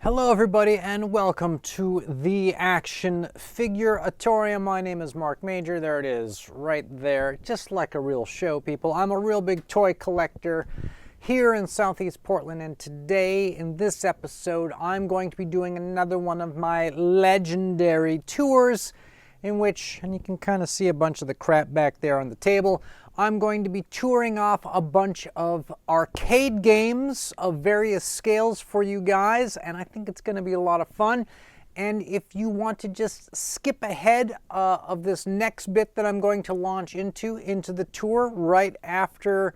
Hello everybody and welcome to the Action Figure-atorium. My name is Mark Major. There it is right there, just like a real show, people. I'm a real big toy collector here in Southeast Portland, and today in this episode I'm going to be doing another one of my legendary tours in which, and you can kind of see a bunch of the crap back there on the table, I'm going to be touring off a bunch of arcade games of various scales for you guys, and I think it's going to be a lot of fun. And if you want to just skip ahead of this next bit that I'm going to launch into the tour right after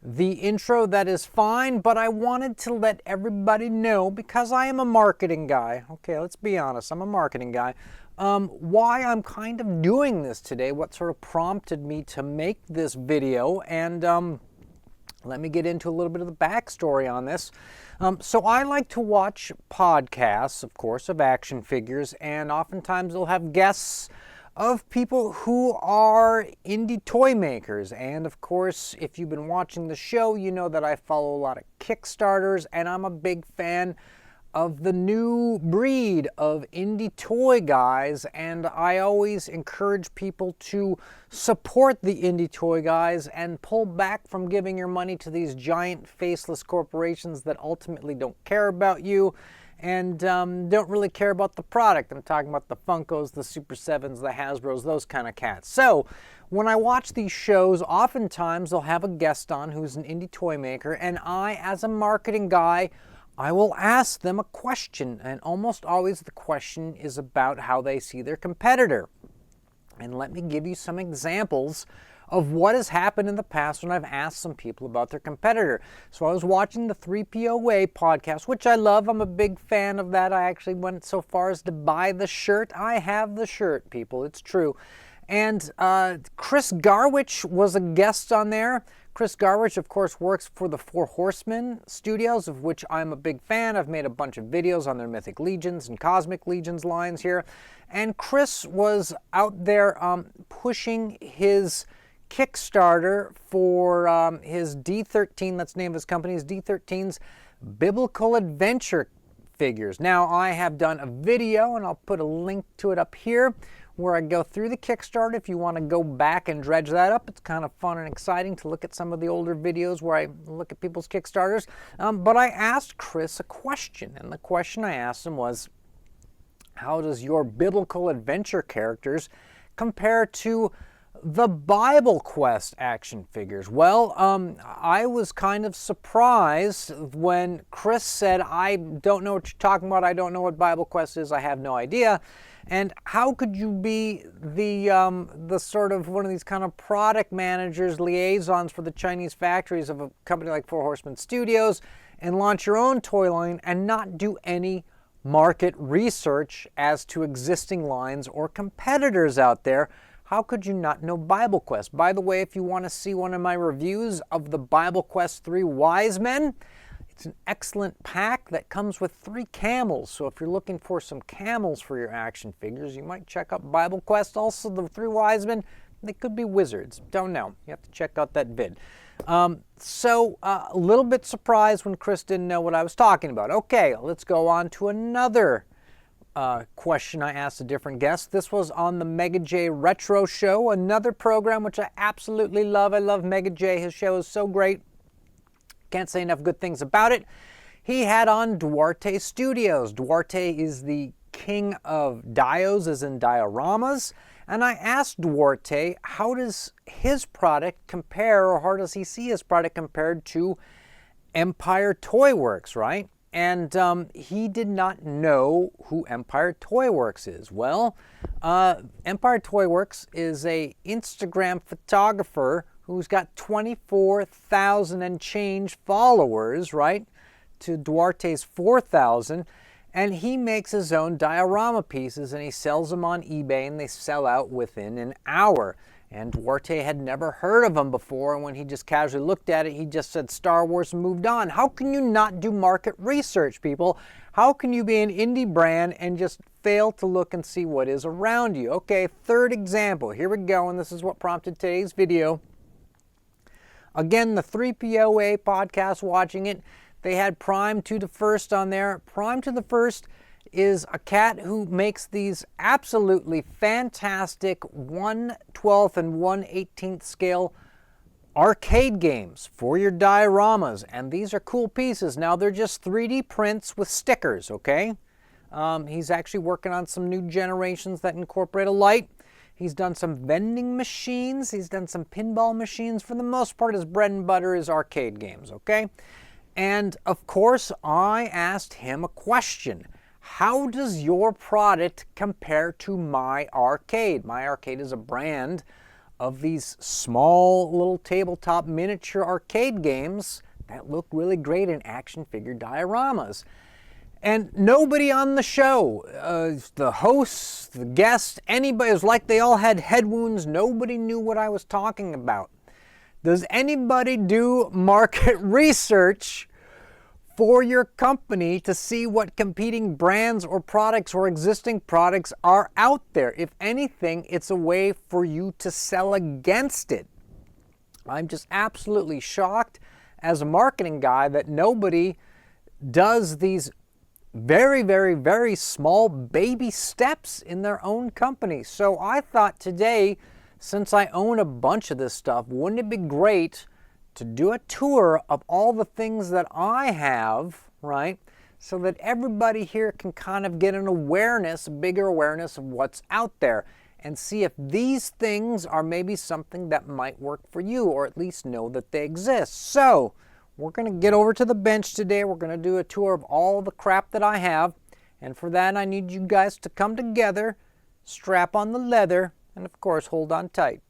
the intro, that is fine, but I wanted to let everybody know, because I am a marketing guy, okay, let's be honest, I'm a marketing guy, why I'm kind of doing this today, what sort of prompted me to make this video, and let me get into a little bit of the backstory on this. So I like to watch podcasts, of course, of action figures, and oftentimes they'll have guests of people who are indie toy makers. And of course, if you've been watching the show, you know that I follow a lot of Kickstarters, and I'm a big fan of the new breed of indie toy guys, and I always encourage people to support the indie toy guys and pull back from giving your money to these giant faceless corporations that ultimately don't care about you and don't really care about the product. I'm talking about the Funkos, the Super 7s, the Hasbros, those kind of cats. So when I watch these shows, oftentimes they'll have a guest on who's an indie toy maker, and I, as a marketing guy, I will ask them a question, and almost always the question is about how they see their competitor. And let me give you some examples of what has happened in the past when I've asked some people about their competitor. So I was watching the 3POA podcast, which I love. I'm a big fan of that. I actually went so far as to buy the shirt. I have the shirt, people. It's true. And Chris Garwich was a guest on there. Chris Garwich, of course, works for the Four Horsemen Studios, of which I'm a big fan. I've made a bunch of videos on their Mythic Legions and Cosmic Legions lines here. And Chris was out there pushing his Kickstarter for his D13, that's the name of his company, his D13's Biblical Adventure figures. Now, I have done a video, and I'll put a link to it up here, where I go through the Kickstarter. If you want to go back and dredge that up, it's kind of fun and exciting to look at some of the older videos where I look at people's Kickstarters. But I asked Chris a question, and the question I asked him was, how does your biblical adventure characters compare to the Bible Quest action figures? Well, I was kind of surprised when Chris said, I don't know what you're talking about, I don't know what Bible Quest is, I have no idea. And how could you be the sort of one of these kind of product managers, liaisons for the Chinese factories of a company like Four Horsemen Studios and launch your own toy line and not do any market research as to existing lines or competitors out there? How could you not know Bible Quest? By the way, if you want to see one of my reviews of the Bible Quest 3 Wise Men, it's an excellent pack that comes with 3 camels. So if you're looking for some camels for your action figures, you might check out Bible Quest. Also, the 3 Wise Men, they could be wizards. Don't know. You have to check out that vid. So a little bit surprised when Chris didn't know what I was talking about. Okay, let's go on to another question I asked a different guest. This was on the Mega J Retro Show, another program which I absolutely love. I love Mega J. His show is so great. Can't say enough good things about it. He had on Duarte Studios. Duarte is the king of dios, as in dioramas. And I asked Duarte, how does his product compare, or how does he see his product compared to Empire Toy Works, right? And he did not know who Empire Toy Works is. Well, Empire Toy Works is a Instagram photographer who's got 24,000 and change followers, right, to Duarte's 4,000, and he makes his own diorama pieces, and he sells them on eBay, and they sell out within an hour. And Duarte had never heard of them before, and when he just casually looked at it, he just said Star Wars and moved on. How can you not do market research, people? How can you be an indie brand and just fail to look and see what is around you? Okay, third example. Here we go, and this is what prompted today's video. Again, the 3POA podcast, watching it, They had Prime to the First on there. Prime to the First is a cat who makes these absolutely fantastic 1/12 and 1/18 scale arcade games for your dioramas, and these are cool pieces. Now they're just 3D prints with stickers, okay? He's actually working on some new generations that incorporate a light. He's done some vending machines. He's done some pinball machines. For the most part, his bread and butter is arcade games, okay? And of course, I asked him a question. How does your product compare to My Arcade? My Arcade is a brand of these small little tabletop miniature arcade games that look really great in action figure dioramas. And nobody on the show, the hosts, the guests, anybody, it was like they all had head wounds. Nobody knew what I was talking about. Does anybody do market research for your company to see what competing brands or products or existing products are out there? If anything, it's a way for you to sell against it. I'm just absolutely shocked as a marketing guy that nobody does these very, very, very small baby steps in their own company. So I thought today, since I own a bunch of this stuff, wouldn't it be great to do a tour of all the things that I have, right? So that everybody here can kind of get an awareness, a bigger awareness of what's out there, and see if these things are maybe something that might work for you, or at least know that they exist. So we're going to get over to the bench today. We're going to do a tour of all the crap that I have. And for that, I need you guys to come together, strap on the leather, and of course, hold on tight.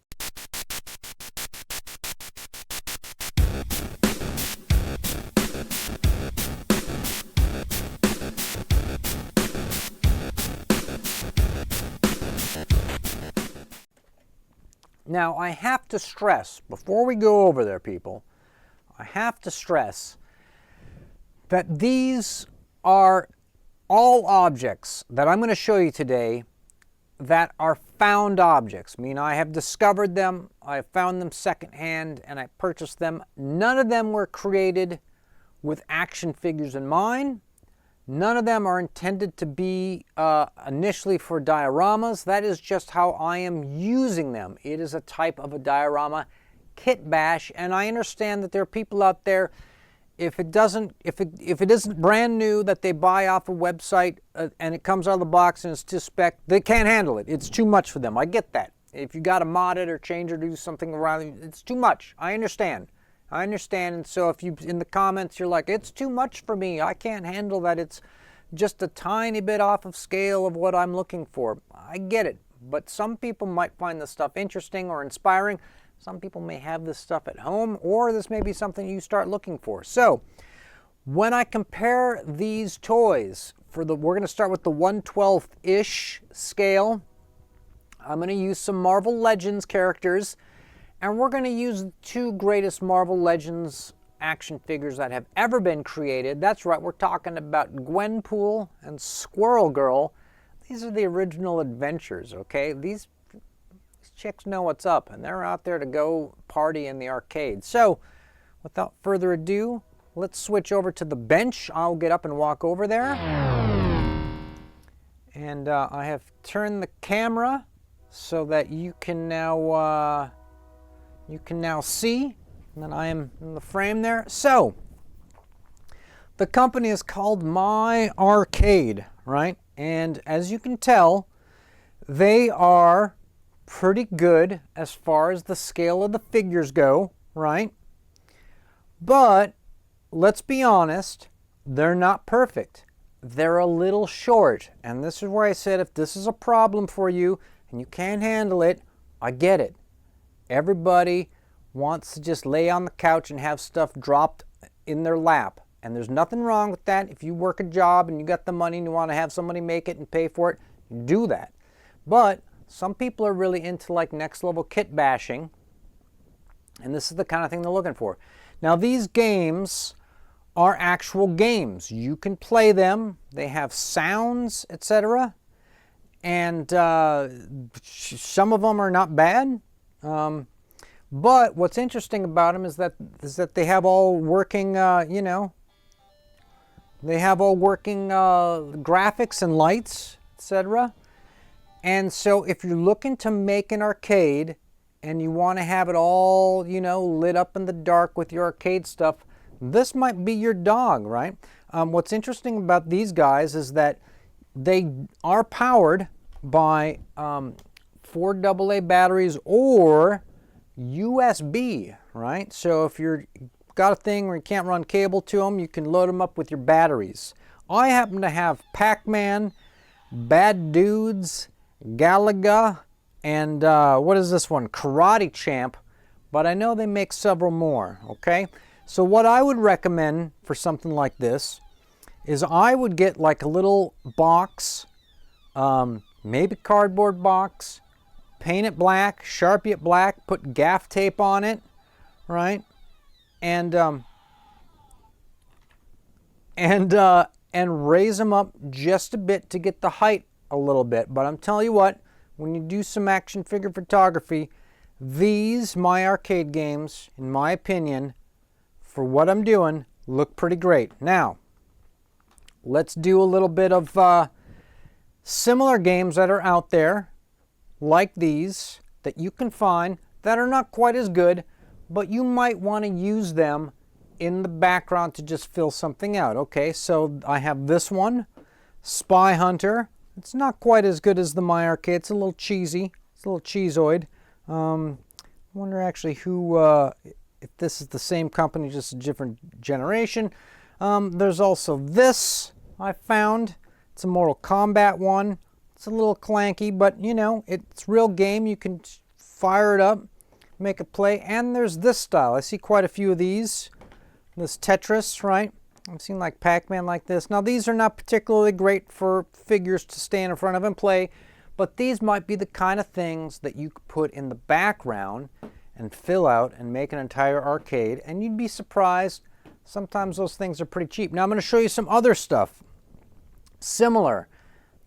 Now, I have to stress, before we go over there, people, I have to stress that these are all objects that I'm going to show you today that are found objects. I mean, I have discovered them, I found them secondhand, and I purchased them. None of them were created with action figures in mind. None of them are intended to be initially for dioramas. That is just how I am using them. It is a type of a diorama kit bash, and I understand that there are people out there, if it isn't brand new that they buy off a website and it comes out of the box and it's to spec, they can't handle it. It's too much for them. I get that. If you got to mod it or change or do something around it, it's too much. I understand. And so if you in the comments you're like, it's too much for me, I can't handle that, it's just a tiny bit off of scale of what I'm looking for, I get it. But some people might find this stuff interesting or inspiring. Some people may have this stuff at home, or this may be something you start looking for. So when I compare these toys, we're going to start with the 1/12-ish scale. I'm going to use some Marvel Legends characters, and we're going to use the two greatest Marvel Legends action figures that have ever been created. That's right, we're talking about Gwenpool and Squirrel Girl. These are the original adventures, okay? These chicks know what's up, and they're out there to go party in the arcade. So, without further ado, let's switch over to the bench. I'll get up and walk over there. And I have turned the camera so that you can now see that I am in the frame there. So, the company is called My Arcade, right? And as you can tell, they are pretty good as far as the scale of the figures go, right? But let's be honest, they're not perfect. They're a little short. And this is where I said, if this is a problem for you and you can't handle it, I get it. Everybody wants to just lay on the couch and have stuff dropped in their lap. And there's nothing wrong with that. If you work a job and you got the money and you want to have somebody make it and pay for it, do that. But some people are really into like next level kit bashing, and this is the kind of thing they're looking for. Now these games are actual games. You can play them. They have sounds, etc. And some of them are not bad. But what's interesting about them is that they have all working, They have all working graphics and lights, etc. And so if you're looking to make an arcade and you want to have it all, you know, lit up in the dark with your arcade stuff, this might be your dog, right? What's interesting about these guys is that they are powered by 4 AA batteries or USB, right? So if you're got a thing where you can't run cable to them, you can load them up with your batteries. I happen to have Pac-Man, Bad Dudes, Galaga, and what is this one? Karate Champ, but I know they make several more, okay? So what I would recommend for something like this is I would get like a little box, maybe cardboard box, paint it black, Sharpie it black, put gaff tape on it, right? And raise them up just a bit to get the height a little bit. But I'm telling you what, when you do some action figure photography, these My Arcade games, in my opinion, for what I'm doing, look pretty great. Now, let's do a little bit of similar games that are out there, like these, that you can find that are not quite as good, but you might want to use them in the background to just fill something out. Okay, so I have this one, Spy Hunter. It's not quite as good as the My Arcade. It's a little cheesy. It's a little cheeseoid. I wonder actually who, if this is the same company, just a different generation. There's also this I found. It's a Mortal Kombat one. It's a little clanky, but you know, it's real game. You can fire it up, make it play. And there's this style. I see quite a few of these. This Tetris, right? I've seen like Pac-Man like this. Now these are not particularly great for figures to stand in front of and play, but these might be the kind of things that you could put in the background and fill out and make an entire arcade, and you'd be surprised. Sometimes those things are pretty cheap. Now I'm going to show you some other stuff similar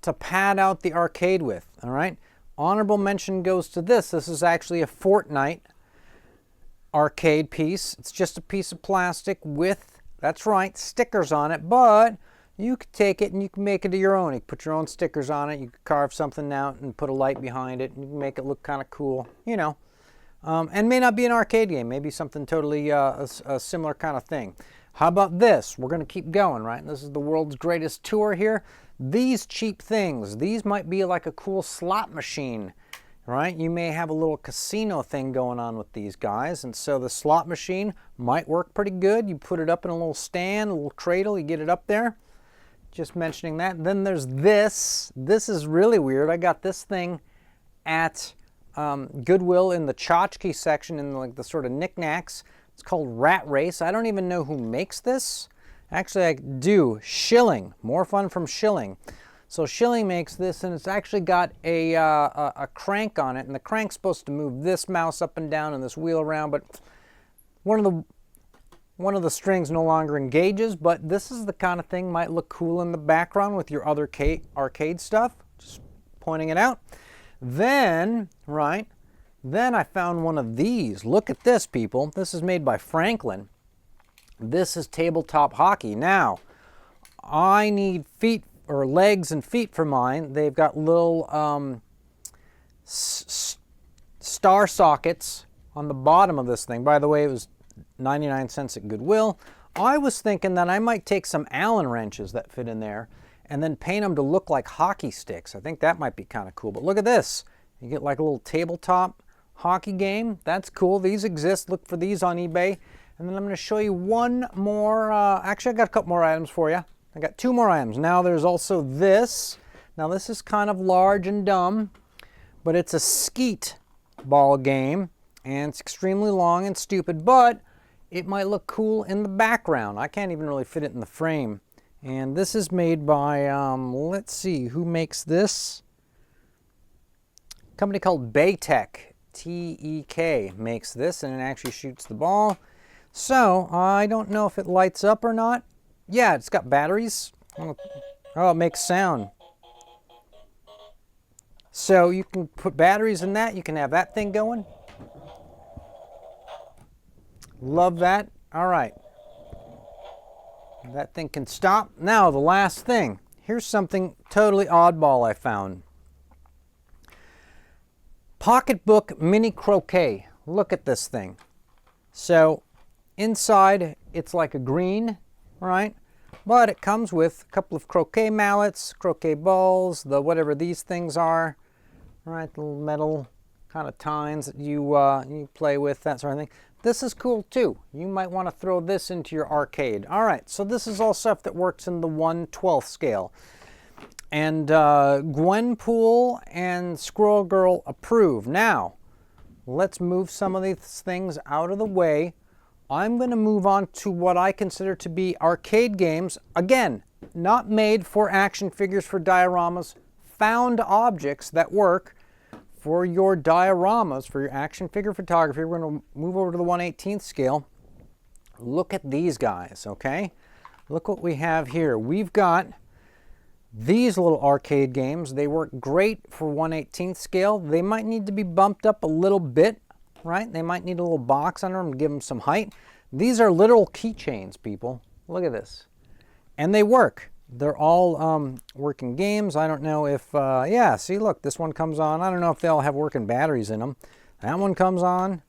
to pad out the arcade with, all right? Honorable mention goes to this. This is actually a Fortnite arcade piece. It's just a piece of plastic with, that's right, stickers on it, but you could take it and you can make it your own. You can put your own stickers on it. You could carve something out and put a light behind it, and you can make it look kind of cool, you know. And may not be an arcade game, maybe something totally a similar kind of thing. How about this? We're going to keep going, right? This is the world's greatest tour here. These cheap things, these might be like a cool slot machine, right? You may have a little casino thing going on with these guys, and so the slot machine might work pretty good. You put it up in a little stand, a little cradle, you get it up there. Just mentioning that. Then there's this. This is really weird. I got this thing at Goodwill in the tchotchke section, in like the sort of knickknacks. It's called Rat Race. I don't even know who makes this. Actually, I do. Schilling. More Fun from Schilling. So Schilling makes this, and it's actually got a crank on it, and the crank's supposed to move this mouse up and down and this wheel around, but one of the strings no longer engages. But this is the kind of thing might look cool in the background with your other arcade stuff. Just pointing it out. Then, right, then I found one of these. Look at this, people. This is made by Franklin. This is tabletop hockey. Now, I need feet or legs and feet for mine. They've got little star sockets on the bottom of this thing. By the way, it was 99 cents at Goodwill. I was thinking that I might take some Allen wrenches that fit in there and then paint them to look like hockey sticks. I think that might be kind of cool. But look at this. You get like a little tabletop hockey game. That's cool. These exist. Look for these on eBay. And then I'm going to show you one more. Actually, I got a couple more items for you. I got 2 more items. Now there's also this. Now this is kind of large and dumb, but it's a skeet ball game, and it's extremely long and stupid, but it might look cool in the background. I can't even really fit it in the frame. And this is made by, let's see, who makes this? A company called Baytek, T-E-K, makes this, and it actually shoots the ball. So, I don't know if it lights up or not. Yeah, it's got batteries. Oh, it makes sound. So you can put batteries in that. You can have that thing going. Love that. All right. That thing can stop. Now, the last thing. Here's something totally oddball I found. Pocketbook mini croquet. Look at this thing. So, inside, it's like a green, right? But it comes with a couple of croquet mallets, croquet balls, the whatever these things are, right? The little metal kind of tines that you play with, that sort of thing. This is cool too. You might want to throw this into your arcade. All right, so this is all stuff that works in the 1/12 scale. And Gwenpool and Squirrel Girl approve. Now, let's move some of these things out of the way. I'm going to move on to what I consider to be arcade games. Again, not made for action figures for dioramas, found objects that work for your dioramas, for your action figure photography. We're going to move over to the 1/18 scale. Look at these guys, okay? Look what we have here. We've got these little arcade games. They work great for 1/18 scale. They might need to be bumped up a little bit, right? They might need a little box under them to give them some height. These are literal keychains, people. Look at this. And they work. They're all working games. I don't know if, yeah, see, look, this one comes on. I don't know if they all have working batteries in them. That one comes on.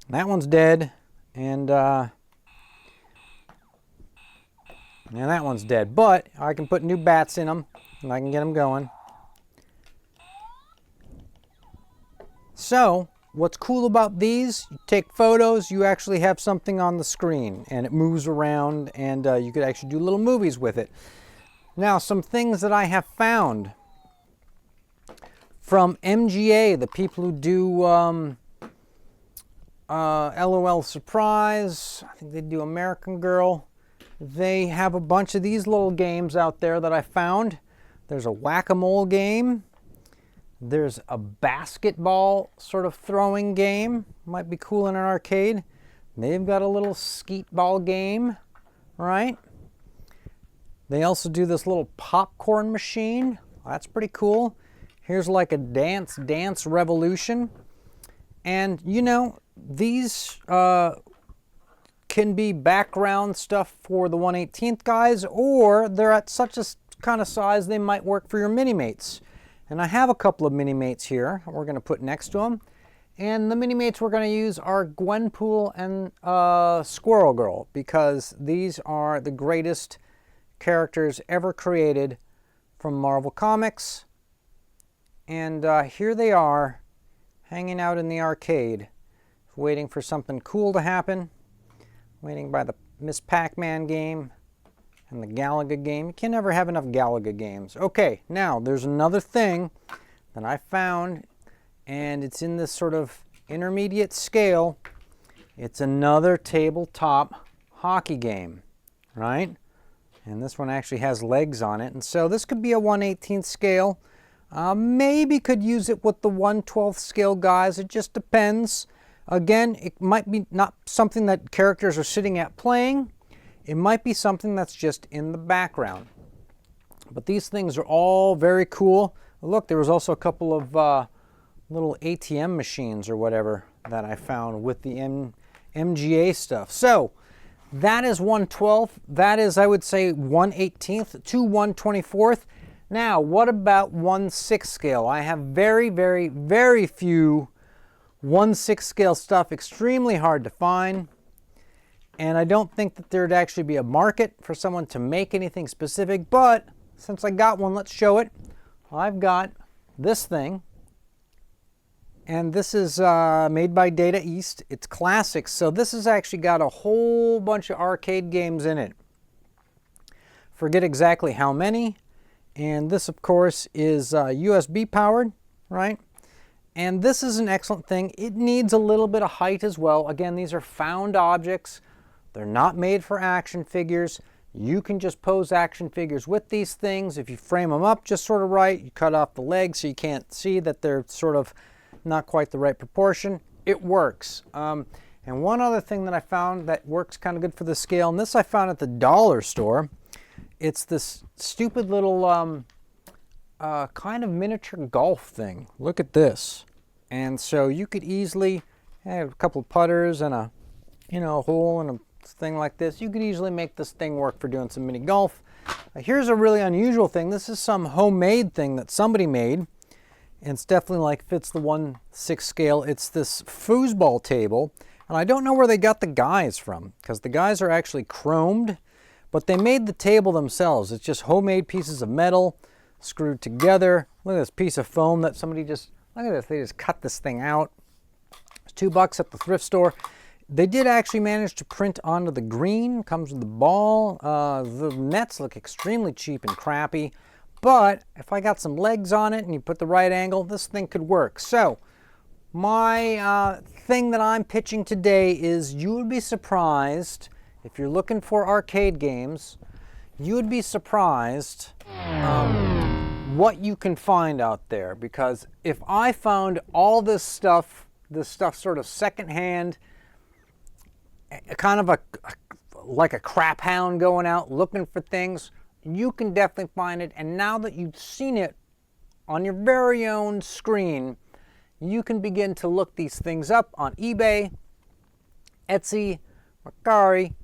That one's dead. And that one's dead. But I can put new bats in them, and I can get them going. So, what's cool about these, you take photos, you actually have something on the screen and it moves around, and you could actually do little movies with it. Now, some things that I have found from MGA, the people who do LOL Surprise, I think they do American Girl. They have a bunch of these little games out there that I found. There's a whack-a-mole game. There's a basketball sort of throwing game. Might be cool in an arcade. They've got a little skeet ball game, right? They also do this little popcorn machine. That's pretty cool. Here's like a dance revolution. And you know, these can be background stuff for the 1/18 guys, or they're at such a kind of size they might work for your mini-mates. And I have a couple of mini-mates here we're going to put next to them. And the mini-mates we're going to use are Gwenpool and Squirrel Girl, because these are the greatest characters ever created from Marvel Comics. And here they are, hanging out in the arcade, waiting for something cool to happen, waiting by the Miss Pac-Man game and the Galaga game. You can never have enough Galaga games. Okay, now there's another thing that I found, and it's in this sort of intermediate scale. It's another tabletop hockey game, right? And this one actually has legs on it. And so this could be a 1/18 scale. Maybe could use it with the 1/12 scale guys. It just depends. Again, it might be not something that characters are sitting at playing. It might be something that's just in the background. But these things are all very cool. Look, there was also a couple of little ATM machines or whatever that I found with the MGA stuff. So that is 1/12. That is, I would say, 1/18 to 1/24. Now, what about 1/6 scale? I have very, very, very few 1/6 scale stuff, extremely hard to find. And I don't think that there'd actually be a market for someone to make anything specific, but since I got one, let's show it. I've got this thing, and this is made by Data East. It's classics, so this has actually got a whole bunch of arcade games in it. Forget exactly how many, and this, of course, is USB powered, right? And this is an excellent thing. It needs a little bit of height as well. Again, these are found objects. They're not made for action figures. You can just pose action figures with these things. If you frame them up just sort of right, you cut off the legs so you can't see that they're sort of not quite the right proportion. It works. And one other thing that I found that works kind of good for the scale, and this I found at the dollar store. It's this stupid little kind of miniature golf thing. Look at this. And so you could easily have a couple of putters and a hole and a thing like this. You could easily make this thing work for doing some mini golf. Here's a really unusual thing. This is some homemade thing that somebody made, and it's definitely like fits the 1/6 scale. It's this foosball table, and I don't know where they got the guys from, because the guys are actually chromed, but they made the table themselves. It's just homemade pieces of metal screwed together. Look at this piece of foam that somebody just, look at this, they just cut this thing out. It's $2 at the thrift store. They did actually manage to print onto the green, comes with the ball. The nets look extremely cheap and crappy, but if I got some legs on it and you put the right angle, this thing could work. So my thing that I'm pitching today is, you would be surprised, if you're looking for arcade games, you would be surprised what you can find out there. Because if I found all this stuff sort of secondhand, kind of like a crap hound going out looking for things, you can definitely find it. And now that you've seen it on your very own screen, you can begin to look these things up on eBay, Etsy, Mercari.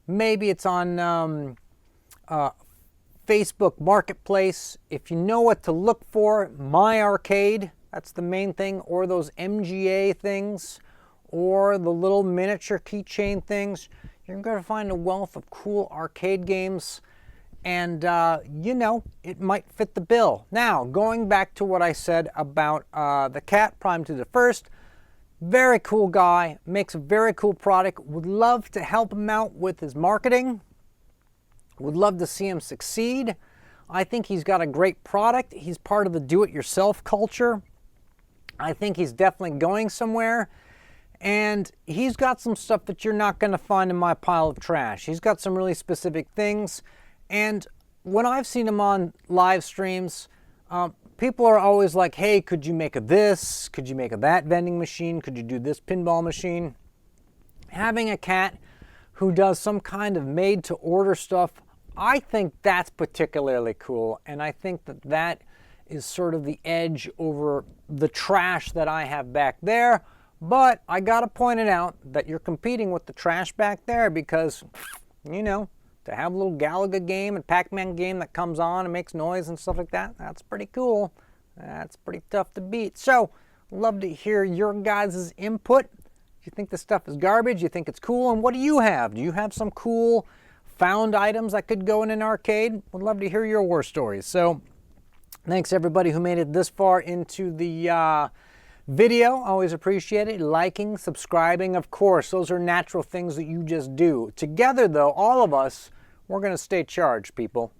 Maybe it's on Facebook Marketplace. If you know what to look for, My Arcade, that's the main thing, or those MGA things, or the little miniature keychain things, you're going to find a wealth of cool arcade games, and you know, it might fit the bill. Now, going back to what I said about the cat, Prime to the First, very cool guy, makes a very cool product. Would love to help him out with his marketing. Would love to see him succeed. I think he's got a great product. He's part of the do-it-yourself culture. I think he's definitely going somewhere. And he's got some stuff that you're not going to find in my pile of trash. He's got some really specific things. And when I've seen him on live streams, people are always like, hey, could you make a this? Could you make a that vending machine? Could you do this pinball machine? Having a cat who does some kind of made-to-order stuff, I think that's particularly cool. And I think that that is sort of the edge over the trash that I have back there. But I gotta point it out that you're competing with the trash back there, because, you know, to have a little Galaga game and Pac-Man game that comes on and makes noise and stuff like that, that's pretty cool. That's pretty tough to beat. So, love to hear your guys' input. Do you think this stuff is garbage? Do you think it's cool? And what do you have? Do you have some cool found items that could go in an arcade? Would love to hear your war stories. So, thanks everybody who made it this far into the video. Always appreciate it. Liking, subscribing, of course. Those are natural things that you just do. Together, though, all of us, we're going to stay charged, people.